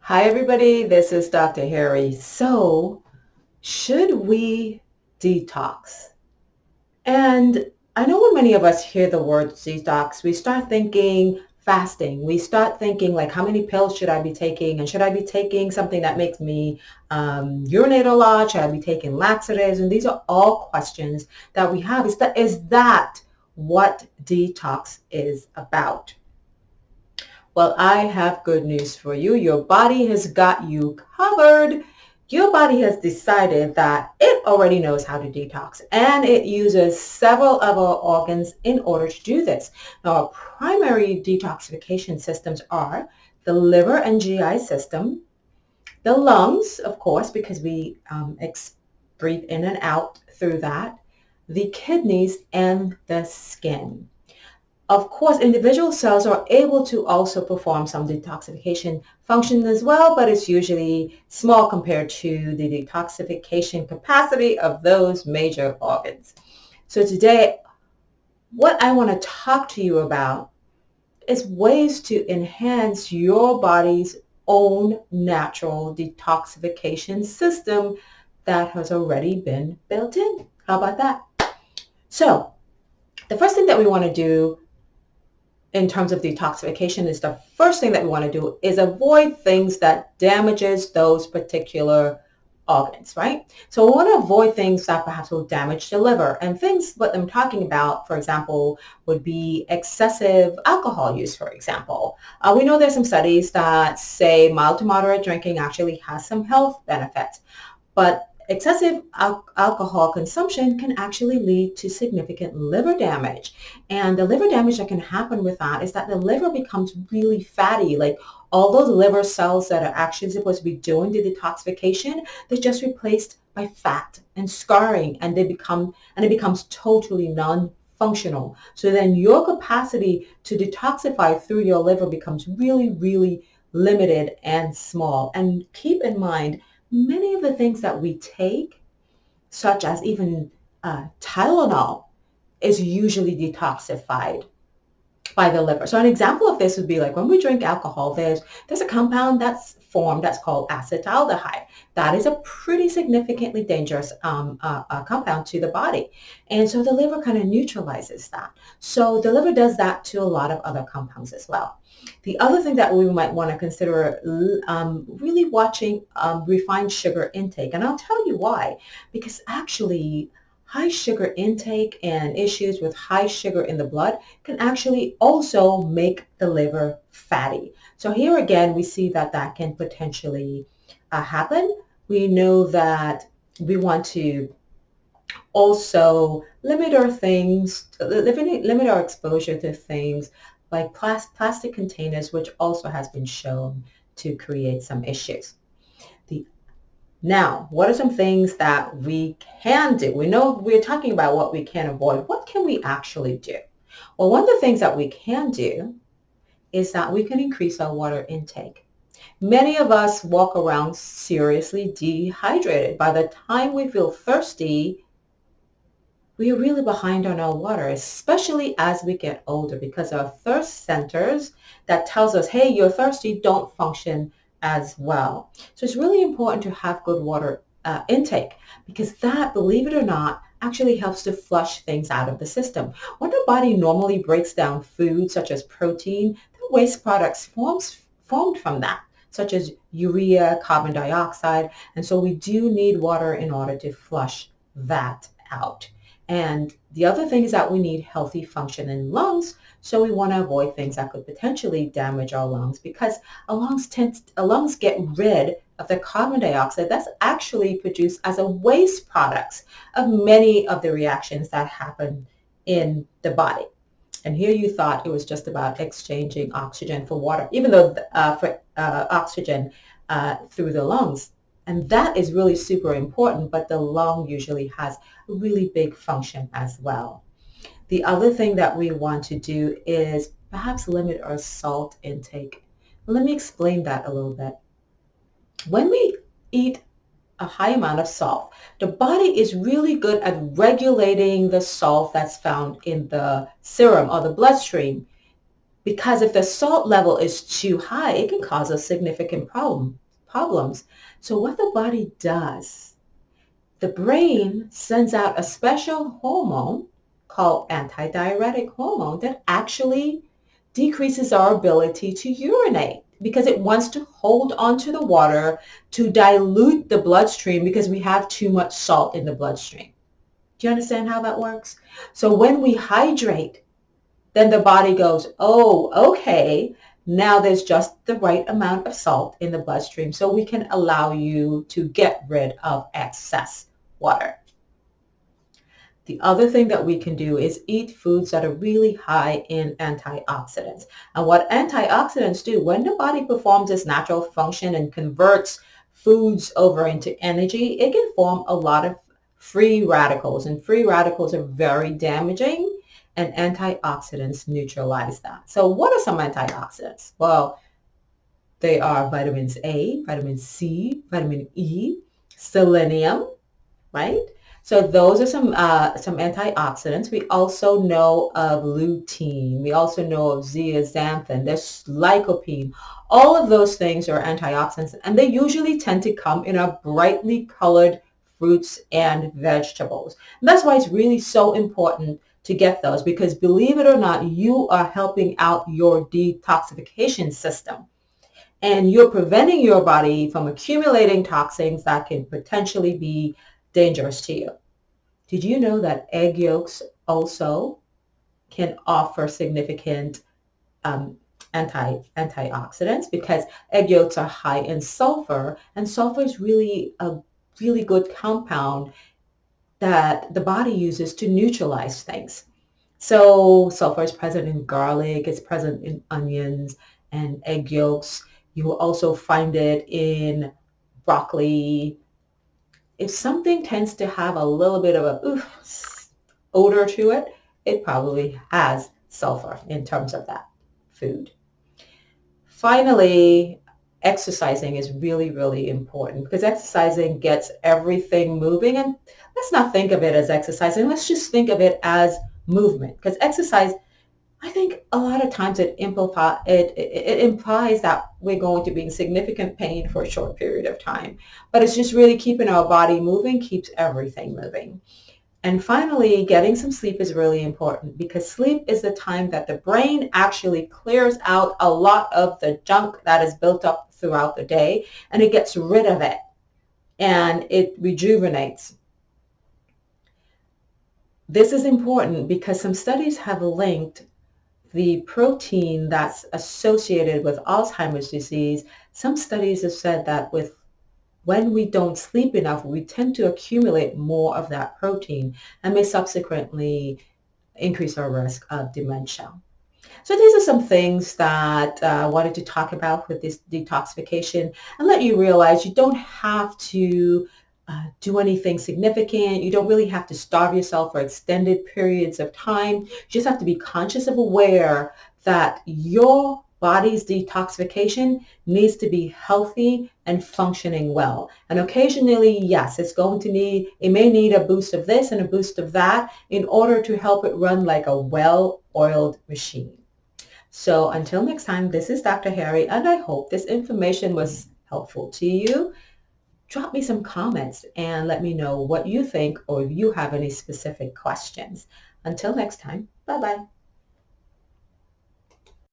Hi, everybody. This is Dr. Harry. So, should we detox? And I know when many of us hear the word detox, we start thinking fasting. We start thinking like, how many pills should I be taking? And should I be taking something that makes me urinate a lot? Should I be taking laxatives? And these are all questions that we have. Is that what detox is about? Well, I have good news for you. Your body has got you covered. Your body has decided that it already knows how to detox, and it uses several of our organs in order to do this. Now, our primary detoxification systems are the liver and GI system, the lungs, of course, because we breathe in and out through that, the kidneys, and the skin. Of course, individual cells are able to also perform some detoxification function as well, but it's usually small compared to the detoxification capacity of those major organs. So today, what I want to talk to you about is ways to enhance your body's own natural detoxification system that has already been built in. How about that? So the first thing that we want to do in terms of detoxification is the first thing that we want to do is avoid things that damages those particular organs, right? So we want to avoid things that perhaps will damage the liver, and things what I'm talking about, for example, would be excessive alcohol use, for example. We know there's some studies that say mild to moderate drinking actually has some health benefits, but excessive alcohol consumption can actually lead to significant liver damage. And the liver damage that can happen with that is that the liver becomes really fatty. Like all those liver cells that are actually supposed to be doing the detoxification, they're just replaced by fat and scarring, and it becomes totally non-functional. So then your capacity to detoxify through your liver becomes really, really limited and small. And keep in mind, many of the things that we take, such as even Tylenol, is usually detoxified by the liver. So an example of this would be like when we drink alcohol, there's a compound that's formed that's called acetaldehyde. That is a pretty significantly dangerous compound to the body. And so the liver kind of neutralizes that. So the liver does that to a lot of other compounds as well. The other thing that we might want to consider really watching refined sugar intake. And I'll tell you why. Because actually high sugar intake and issues with high sugar in the blood can actually also make the liver fatty. So here again, we see that that can potentially happen. We know that we want to also limit our exposure to things like plastic containers, which also has been shown to create some issues. Now, what are some things that we can do? We know we're talking about what we can avoid. What can we actually do? Well, one of the things that we can do is that we can increase our water intake. Many of us walk around seriously dehydrated. By the time we feel thirsty, we are really behind on our water, especially as we get older, because our thirst centers that tells us, hey, you're thirsty, don't function as well. So it's really important to have good water intake, because that, believe it or not, actually helps to flush things out of the system. When the body normally breaks down food such as protein, the waste products formed from that, such as urea, carbon dioxide, and so we do need water in order to flush that out. And the other thing is that we need healthy function in lungs, so we want to avoid things that could potentially damage our lungs, because our lungs get rid of the carbon dioxide that's actually produced as a waste products of many of the reactions that happen in the body. And here you thought it was just about exchanging oxygen for water, even though for oxygen through the lungs. And that is really super important, but the lung usually has a really big function as well. The other thing that we want to do is perhaps limit our salt intake. Let me explain that a little bit. When we eat a high amount of salt, the body is really good at regulating the salt that's found in the serum or the bloodstream. Because if the salt level is too high, it can cause us significant problems. So what the body does, the brain sends out a special hormone called antidiuretic hormone that actually decreases our ability to urinate because it wants to hold onto the water to dilute the bloodstream because we have too much salt in the bloodstream. Do you understand how that works? So when we hydrate, then the body goes, oh, okay, now there's just the right amount of salt in the bloodstream so we can allow you to get rid of excess water. The other thing that we can do is eat foods that are really high in antioxidants. And what antioxidants do, when the body performs its natural function and converts foods over into energy, it can form a lot of free radicals. And free radicals are very damaging, and antioxidants neutralize that. So what are some antioxidants? Well, they are vitamins A, vitamin C, vitamin E, selenium, right? So those are some antioxidants. We also know of lutein. We also know of zeaxanthin. There's lycopene. All of those things are antioxidants, and they usually tend to come in a brightly colored fruits and vegetables. And that's why it's really so important to get those, because believe it or not, you are helping out your detoxification system. And you're preventing your body from accumulating toxins that can potentially be dangerous to you. Did you know that egg yolks also can offer significant antioxidants, because egg yolks are high in sulfur, and sulfur is really a really good compound that the body uses to neutralize things. So sulfur is present in garlic, it's present in onions and egg yolks. You will also find it in broccoli. If something tends to have a little bit of a odor to it, it probably has sulfur in terms of that food. Finally, exercising is really, really important, because exercising gets everything moving. And let's not think of it as exercising. Let's just think of it as movement, because exercise, I think a lot of times it implies that we're going to be in significant pain for a short period of time. But it's just really keeping our body moving, keeps everything moving. And finally, getting some sleep is really important, because sleep is the time that the brain actually clears out a lot of the junk that is built up throughout the day, and it gets rid of it and it rejuvenates. This is important because some studies have linked the protein that's associated with Alzheimer's disease. Some studies have said that when we don't sleep enough, we tend to accumulate more of that protein and may subsequently increase our risk of dementia. So these are some things that I wanted to talk about with this detoxification, and let you realize you don't have to do anything significant. You don't really have to starve yourself for extended periods of time. You just have to be conscious of aware that your body's detoxification needs to be healthy and functioning well. And occasionally, yes, it may need a boost of this and a boost of that in order to help it run like a well-oiled machine. So until next time, this is Dr. Harry, and I hope this information was helpful to you. Drop me some comments and let me know what you think, or if you have any specific questions. Until next time, bye-bye.